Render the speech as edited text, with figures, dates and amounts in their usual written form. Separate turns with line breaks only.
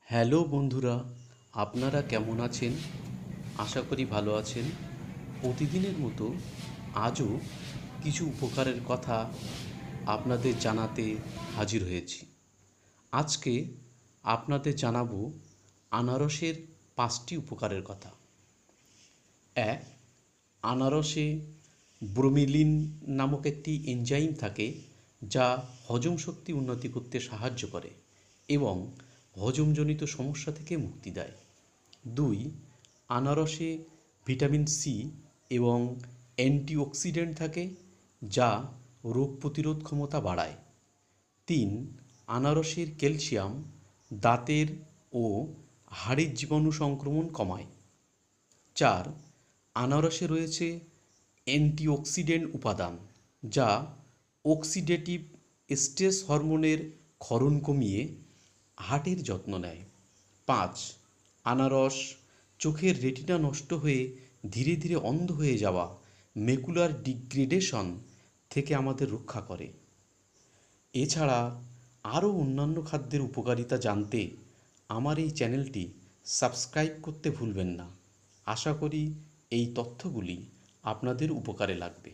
Hello বন্ধুরা, আপনারা কেমন আছেন? আশা করি ভালো আছেন। প্রতিদিনের মতো আজও কিছু উপকারের কথা আপনাদের জানাতে হাজির হয়েছি। আজকে আপনাদের জানাবো আনারসের 5টি উপকারের কথা। 1. আনারসে ব্রোমিলিন নামক একটি এনজাইম থাকে যা হজম শক্তি উন্নতি করতে সাহায্য করে এবং হজমজনিত সমস্যা থেকে মুক্তি দেয়। 2. আনারসে ভিটামিন সি এবং অ্যান্টিঅক্সিডেন্ট থাকে যা রোগ প্রতিরোধ ক্ষমতা বাড়ায়। 3. আনারসের ক্যালসিয়াম দাঁতের ও হাড়ের জীবাণু সংক্রমণ কমায়। 4. আনারসে রয়েছে অ্যান্টিঅক্সিডেন্ট উপাদান যা অক্সিডেটিভ স্ট্রেস হরমোনের ক্ষরণ কমিয়ে হার্টের যত্ন নেয়। 5. আনারস চোখের রেটিনা নষ্ট হয়ে ধীরে ধীরে অন্ধ হয়ে যাওয়া ম্যাকুলার ডিগ্রেডেশন থেকে আমাদের রক্ষা করে। এছাড়া আরও অন্যান্য খাদ্যের উপকারিতা জানতে আমার এই চ্যানেলটি সাবস্ক্রাইব করতে ভুলবেন না। আশা করি এই তথ্যগুলি আপনাদের উপকারে লাগবে।